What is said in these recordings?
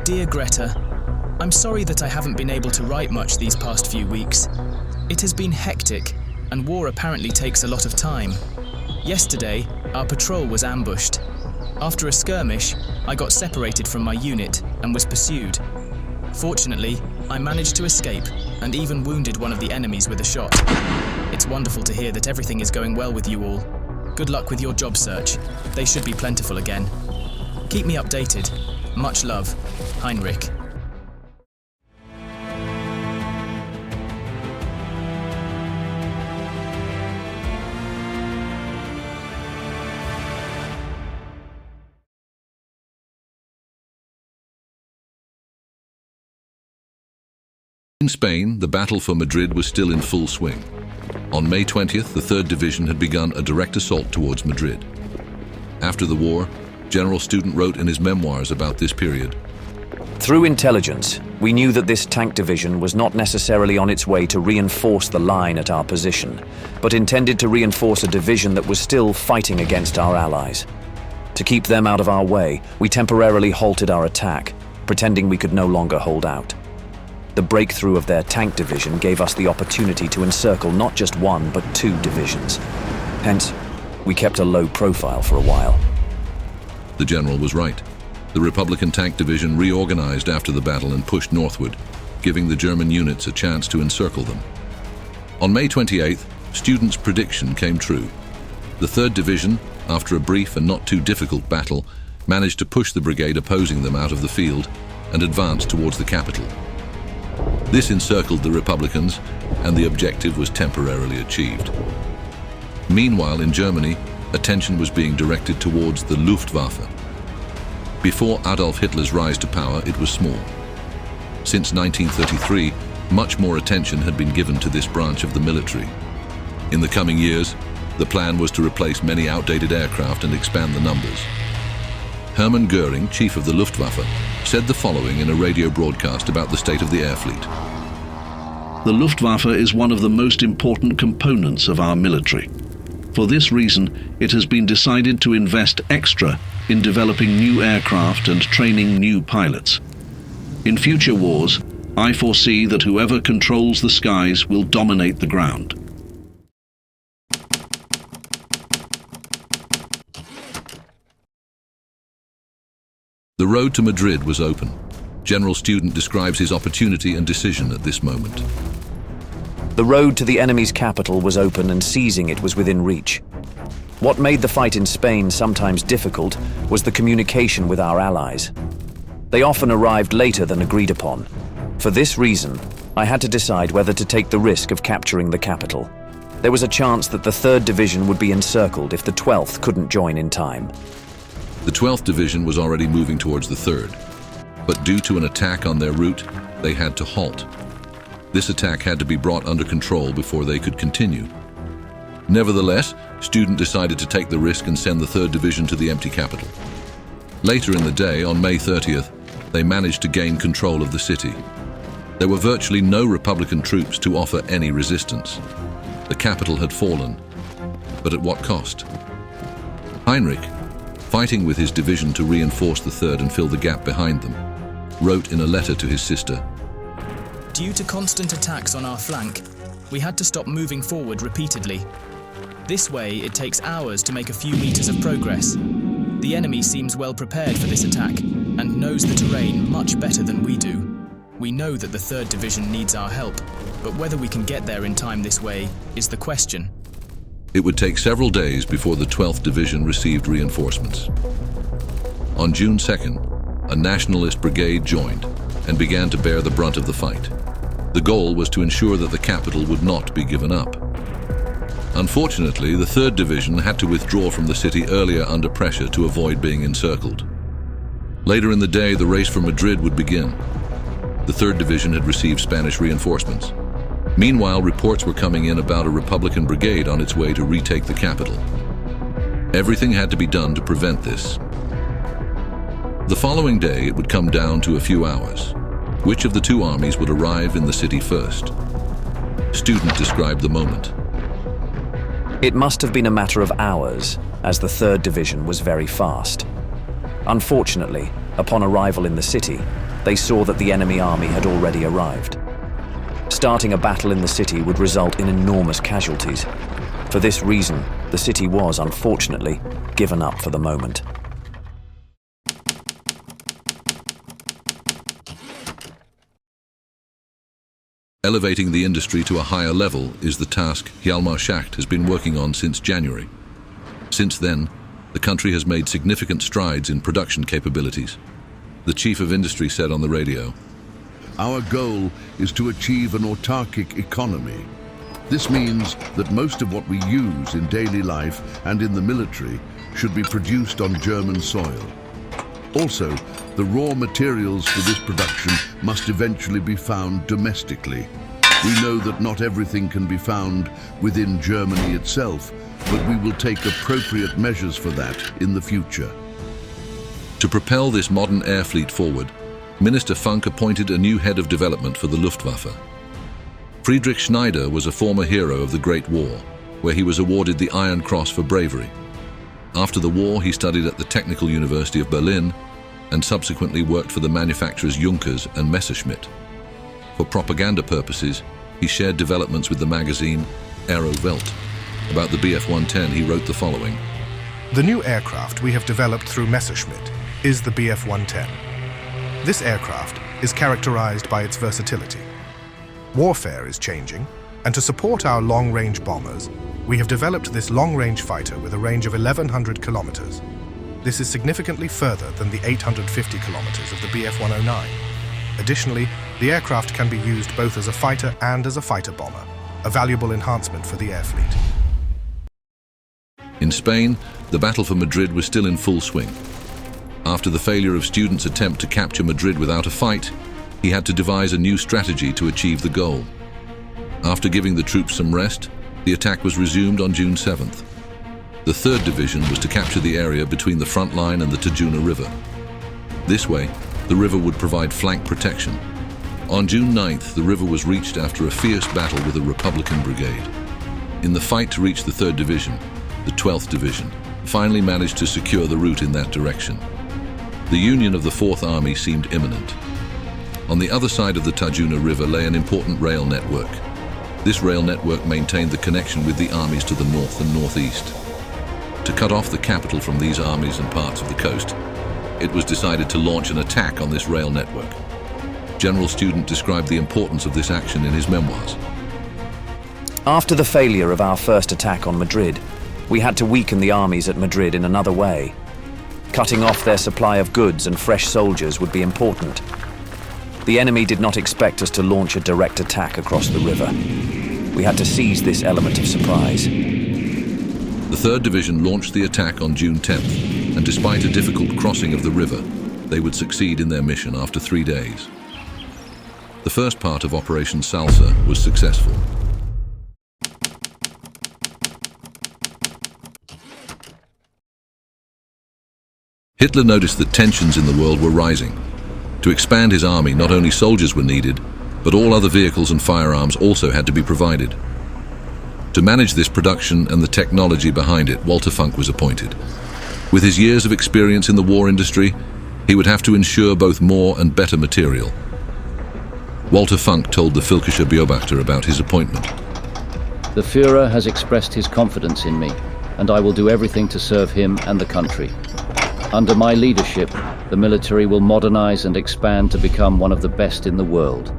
Dear Greta, I'm sorry that I haven't been able to write much these past few weeks. It has been hectic, and war apparently takes a lot of time. Yesterday, our patrol was ambushed. After a skirmish, I got separated from my unit and was pursued. Fortunately, I managed to escape and even wounded one of the enemies with a shot. It's wonderful to hear that everything is going well with you all. Good luck with your job search. They should be plentiful again. Keep me updated. Much love, Heinrich. In Spain, the battle for Madrid was still in full swing. On May 20th, the 3rd Division had begun a direct assault towards Madrid. After the war, General Student wrote in his memoirs about this period. Through intelligence, we knew that this tank division was not necessarily on its way to reinforce the line at our position, but intended to reinforce a division that was still fighting against our allies. To keep them out of our way, we temporarily halted our attack, pretending we could no longer hold out. The breakthrough of their tank division gave us the opportunity to encircle not just one, but 2 divisions. Hence, we kept a low profile for a while. The general was right. The Republican tank division reorganized after the battle and pushed northward, giving the German units a chance to encircle them. On May 28th, Student's prediction came true. The 3rd Division, after a brief and not too difficult battle, managed to push the brigade opposing them out of the field and advance towards the capital. This encircled the Republicans, and the objective was temporarily achieved. Meanwhile, in Germany, attention was being directed towards the Luftwaffe. Before Adolf Hitler's rise to power, it was small. Since 1933, much more attention had been given to this branch of the military. In the coming years, the plan was to replace many outdated aircraft and expand the numbers. Hermann Göring, chief of the Luftwaffe, said the following in a radio broadcast about the state of the air fleet. The Luftwaffe is one of the most important components of our military. For this reason, it has been decided to invest extra in developing new aircraft and training new pilots. In future wars, I foresee that whoever controls the skies will dominate the ground. The road to Madrid was open. General Student describes his opportunity and decision at this moment. The road to the enemy's capital was open and seizing it was within reach. What made the fight in Spain sometimes difficult was the communication with our allies. They often arrived later than agreed upon. For this reason, I had to decide whether to take the risk of capturing the capital. There was a chance that the 3rd Division would be encircled if the 12th couldn't join in time. The 12th Division was already moving towards the 3rd, but due to an attack on their route, they had to halt. This attack had to be brought under control before they could continue. Nevertheless, Student decided to take the risk and send the 3rd Division to the empty capital. Later in the day, on May 30th, they managed to gain control of the city. There were virtually no Republican troops to offer any resistance. The capital had fallen, but at what cost? Heinrich, fighting with his division to reinforce the 3rd and fill the gap behind them, wrote in a letter to his sister, Due to constant attacks on our flank, we had to stop moving forward repeatedly. This way, it takes hours to make a few meters of progress. The enemy seems well prepared for this attack and knows the terrain much better than we do. We know that the 3rd Division needs our help, but whether we can get there in time this way is the question. It would take several days before the 12th Division received reinforcements. On June 2nd, a nationalist brigade joined and began to bear the brunt of the fight. The goal was to ensure that the capital would not be given up. Unfortunately, the 3rd Division had to withdraw from the city earlier under pressure to avoid being encircled. Later in the day, the race for Madrid would begin. The 3rd Division had received Spanish reinforcements. Meanwhile, reports were coming in about a Republican brigade on its way to retake the capital. Everything had to be done to prevent this. The following day, it would come down to a few hours. Which of the 2 armies would arrive in the city first? Student described the moment. It must have been a matter of hours, as the 3rd Division was very fast. Unfortunately, upon arrival in the city, they saw that the enemy army had already arrived. Starting a battle in the city would result in enormous casualties. For this reason, the city was, unfortunately, given up for the moment. Elevating the industry to a higher level is the task Hjalmar Schacht has been working on since January. Since then, the country has made significant strides in production capabilities. The chief of industry said on the radio, "Our goal is to achieve an autarkic economy. This means that most of what we use in daily life and in the military should be produced on German soil. Also, the raw materials for this production must eventually be found domestically. We know that not everything can be found within Germany itself, but we will take appropriate measures for that in the future." To propel this modern air fleet forward, Minister Funk appointed a new head of development for the Luftwaffe. Friedrich Schneider was a former hero of the Great War, where he was awarded the Iron Cross for bravery. After the war, he studied at the Technical University of Berlin and subsequently worked for the manufacturers Junkers and Messerschmitt. For propaganda purposes, he shared developments with the magazine Aero Welt. About the Bf-110, he wrote the following. "The new aircraft we have developed through Messerschmitt is the Bf-110. This aircraft is characterized by its versatility. Warfare is changing, and to support our long-range bombers, we have developed this long-range fighter with a range of 1,100 kilometers. This is significantly further than the 850 kilometers of the Bf-109. Additionally, the aircraft can be used both as a fighter and as a fighter bomber, a valuable enhancement for the air fleet." In Spain, the battle for Madrid was still in full swing. After the failure of students' attempt to capture Madrid without a fight, he had to devise a new strategy to achieve the goal. After giving the troops some rest, the attack was resumed on June 7th. The 3rd Division was to capture the area between the front line and the Tajuna River. This way, the river would provide flank protection. On June 9th, the river was reached after a fierce battle with a Republican brigade. In the fight to reach the 3rd Division, the 12th Division finally managed to secure the route in that direction. The union of the 4th Army seemed imminent. On the other side of the Tajuna River lay an important rail network. This rail network maintained the connection with the armies to the north and northeast. To cut off the capital from these armies and parts of the coast, it was decided to launch an attack on this rail network. General Student described the importance of this action in his memoirs. After the failure of our first attack on Madrid, we had to weaken the armies at Madrid in another way. Cutting off their supply of goods and fresh soldiers would be important. The enemy did not expect us to launch a direct attack across the river. We had to seize this element of surprise. The 3rd Division launched the attack on June 10th, and despite a difficult crossing of the river, they would succeed in their mission after 3 days. The first part of Operation Salsa was successful. Hitler noticed that tensions in the world were rising. To expand his army, not only soldiers were needed, but all other vehicles and firearms also had to be provided. To manage this production and the technology behind it, Walter Funk was appointed. With his years of experience in the war industry, he would have to ensure both more and better material. Walter Funk told the Völkischer Beobachter about his appointment. "The Führer has expressed his confidence in me, and I will do everything to serve him and the country. Under my leadership, the military will modernize and expand to become one of the best in the world.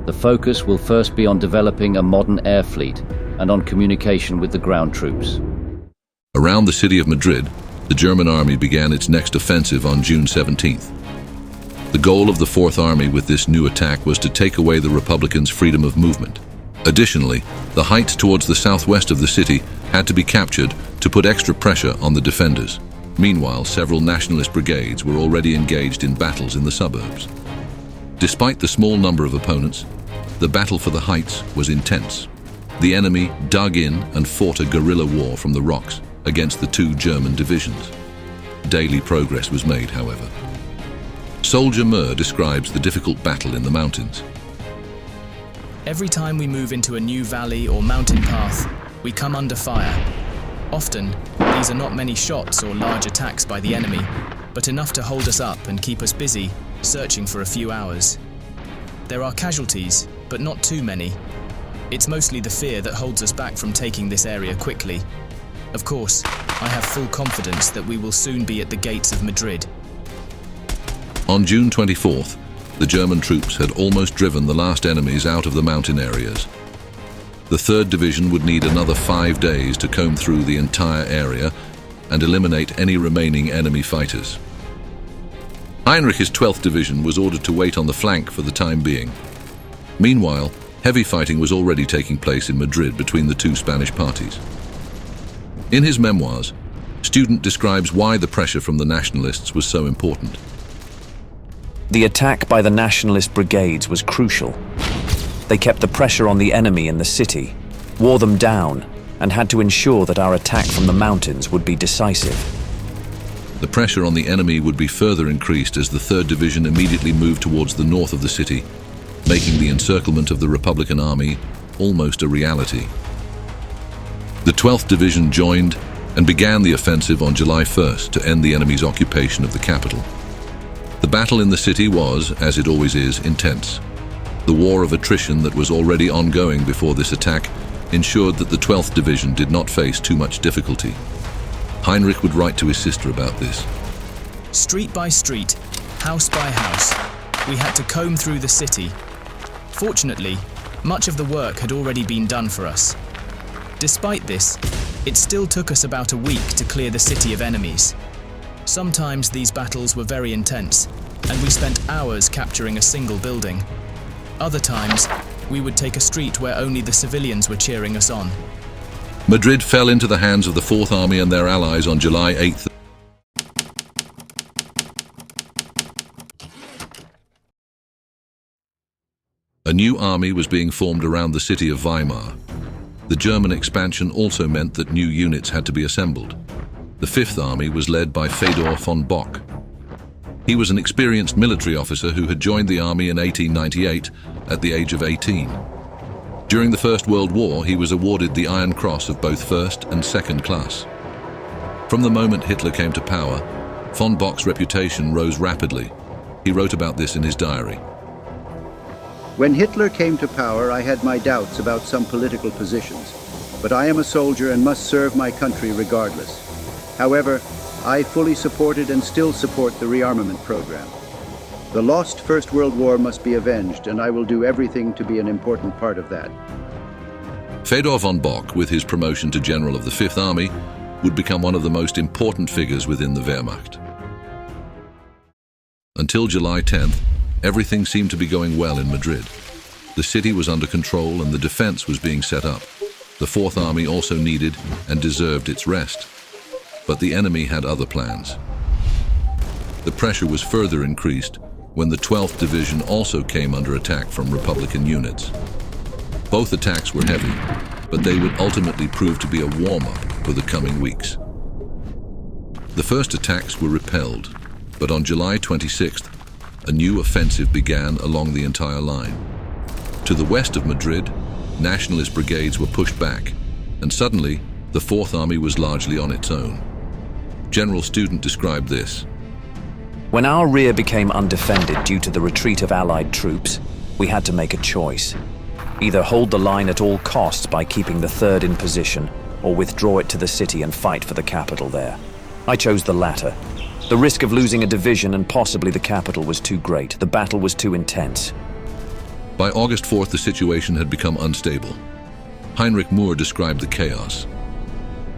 The focus will first be on developing a modern air fleet and on communication with the ground troops." Around the city of Madrid, the German army began its next offensive on June 17th. The goal of the 4th Army with this new attack was to take away the Republicans' freedom of movement. Additionally, the heights towards the southwest of the city had to be captured to put extra pressure on the defenders. Meanwhile, several nationalist brigades were already engaged in battles in the suburbs. Despite the small number of opponents, the battle for the heights was intense. The enemy dug in and fought a guerrilla war from the rocks against the 2 German divisions. Daily progress was made, however. Soldier Mur describes the difficult battle in the mountains. Every time we move into a new valley or mountain path, we come under fire. Often, these are not many shots or large attacks by the enemy, but enough to hold us up and keep us busy, searching for a few hours. There are casualties, but not too many. It's mostly the fear that holds us back from taking this area quickly. Of course, I have full confidence that we will soon be at the gates of Madrid. On June 24th, the German troops had almost driven the last enemies out of the mountain areas. The 3rd Division would need another 5 days to comb through the entire area and eliminate any remaining enemy fighters. Heinrich's 12th Division was ordered to wait on the flank for the time being. Meanwhile, heavy fighting was already taking place in Madrid between the two Spanish parties. In his memoirs, Student describes why the pressure from the nationalists was so important. The attack by the nationalist brigades was crucial. They kept the pressure on the enemy in the city, wore them down, and had to ensure that our attack from the mountains would be decisive. The pressure on the enemy would be further increased as the 3rd Division immediately moved towards the north of the city, making the encirclement of the Republican Army almost a reality. The 12th Division joined and began the offensive on July 1st to end the enemy's occupation of the capital. The battle in the city was, as it always is, intense. The war of attrition that was already ongoing before this attack ensured that the 12th Division did not face too much difficulty. Heinrich would write to his sister about this. Street by street, house by house, we had to comb through the city. Fortunately, much of the work had already been done for us. Despite this, it still took us about a week to clear the city of enemies. Sometimes these battles were very intense, and we spent hours capturing a single building. Other times, we would take a street where only the civilians were cheering us on. Madrid fell into the hands of the 4th Army and their allies on July 8th. A new army was being formed around the city of Weimar. The German expansion also meant that new units had to be assembled. The 5th Army was led by Fedor von Bock. He was an experienced military officer who had joined the army in 1898 at the age of 18. During the First World War, he was awarded the Iron Cross of both first and second class. From the moment Hitler came to power, von Bock's reputation rose rapidly. He wrote about this in his diary. When Hitler came to power, I had my doubts about some political positions, but I am a soldier and must serve my country regardless. However, I fully supported and still support the rearmament program. The lost First World War must be avenged, and I will do everything to be an important part of that. Fedor von Bock, with his promotion to General of the 5th Army, would become one of the most important figures within the Wehrmacht. Until July 10th, everything seemed to be going well in Madrid. The city was under control and the defense was being set up. The 4th Army also needed and deserved its rest. But the enemy had other plans. The pressure was further increased when the 12th Division also came under attack from Republican units. Both attacks were heavy, but they would ultimately prove to be a warm-up for the coming weeks. The first attacks were repelled, but on July 26th, a new offensive began along the entire line. To the west of Madrid, nationalist brigades were pushed back, and suddenly, the 4th Army was largely on its own. General Student described this. When our rear became undefended due to the retreat of Allied troops, we had to make a choice. Either hold the line at all costs by keeping the 3rd in position, or withdraw it to the city and fight for the capital there. I chose the latter. The risk of losing a division and possibly the capital was too great. The battle was too intense. By August 4th, the situation had become unstable. Heinrich Moore described the chaos.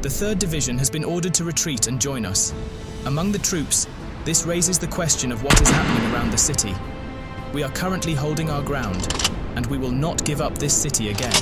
The 3rd Division has been ordered to retreat and join us. Among the troops, this raises the question of what is happening around the city. We are currently holding our ground, and we will not give up this city again.